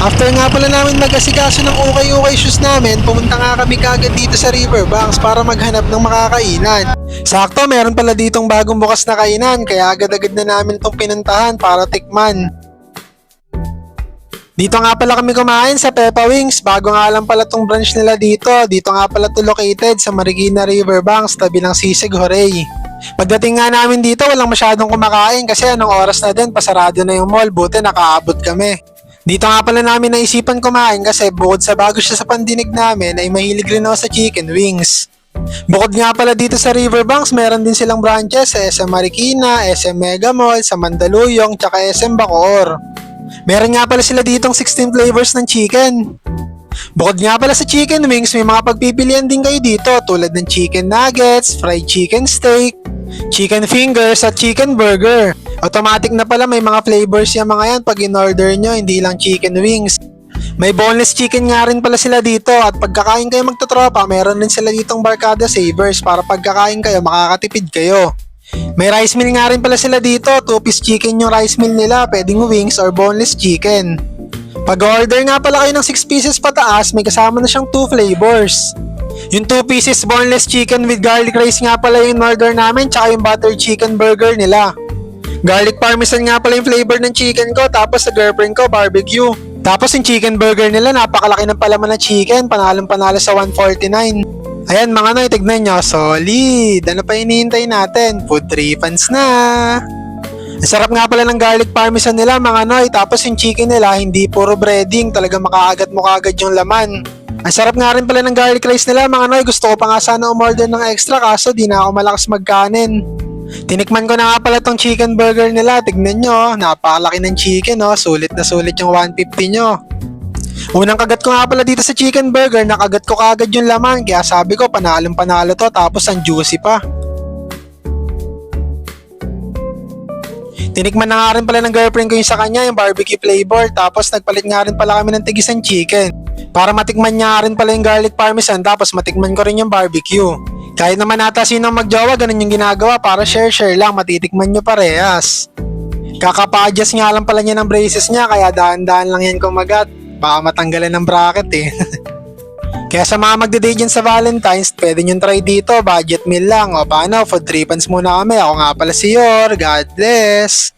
After nga pala namin mag-asikaso ng ukay-ukay shoes namin, pumunta nga kami kagad dito sa Riverbanks para maghanap ng makakainan. Sakto, meron pala ditong bagong bukas na kainan, kaya agad-agad na namin itong pinuntahan para tikman. Dito nga pala kami kumain sa Peppa Wings, bago nga lang pala tong branch nila dito. Dito nga pala to located sa Marikina Riverbanks, tabi ng Sisig Horay. Pagdating nga namin dito, walang masyadong kumakain kasi anong oras na din, pasarado na yung mall, buti nakaabot kami. Dito nga pala namin naisipan kumain kasi bukod sa bago siya sa pandinig namin ay mahilig rin ako sa chicken wings. Bukod nga pala dito sa Riverbanks, meron din silang branches sa SM Marikina, SM Mega Mall, sa Mandaluyong, tsaka SM Bacoor. Meron nga pala sila ditong 16 flavors ng chicken. Bukod nga pala sa chicken wings, may mga pagpipilian din kayo dito tulad ng chicken nuggets, fried chicken steak, chicken fingers at chicken burger. Automatic na pala may mga flavors yung mga yan pag in-order nyo, hindi lang chicken wings. May boneless chicken nga rin pala sila dito at pagkakain kayo magtotropa, meron din sila ditong barkada savers para pagkakain kayo makakatipid kayo. May rice meal nga rin pala sila dito, 2-piece chicken yung rice meal nila, pwedeng wings or boneless chicken. Pag-order nga pala kayo ng 6 pieces pataas, may kasama na siyang 2 flavors. Yung 2 pieces boneless chicken with garlic rice nga pala yung order namin, tsaka yung butter chicken burger nila. Garlic parmesan nga pala yung flavor ng chicken ko, tapos sa girlfriend ko, barbecue. Tapos yung chicken burger nila, napakalaki ng palaman ng chicken, panalong-panalo sa 149. Ayan mga noy, tignan nyo, solid! Ano pa hinihintay natin? Food trippans na! Ang sarap nga pala ng garlic parmesan nila mga noy, tapos yung chicken nila, hindi puro breading, talaga makaagat mo kagad yung laman. Ang sarap nga rin pala ng garlic rice nila mga noy, gusto ko pa nga sana umorder ng extra kaso di na ako malakas magkanin. Tinikman ko na nga pala tong chicken burger nila, tignan nyo, napakalaki ng chicken sulit na sulit yung 150 nyo. Unang kagat ko nga pala dito sa chicken burger, nakagat ko kagad yung laman, kaya sabi ko panalong panalo to, tapos ang juicy pa. Tinikman na nga rin pala ng girlfriend ko yung sa kanya, yung barbecue flavor, tapos nagpalit nga rin pala kami ng tigisang chicken. Para matikman niya rin pala yung garlic parmesan, tapos matikman ko rin yung barbecue. Kahit naman ata sinong magjowa, ganun yung ginagawa para share-share lang, matitikman nyo parehas. Kakapa-adjust nga lang pala niya ng braces niya, kaya daan-daan lang yan kumagat. Baka matanggalan ng bracket eh. Kaya sa mga magde-date dyan sa Valentine's, pwede nyo try dito, budget meal lang. O paano, food trippans muna kami. Ako nga pala si Yor, God bless!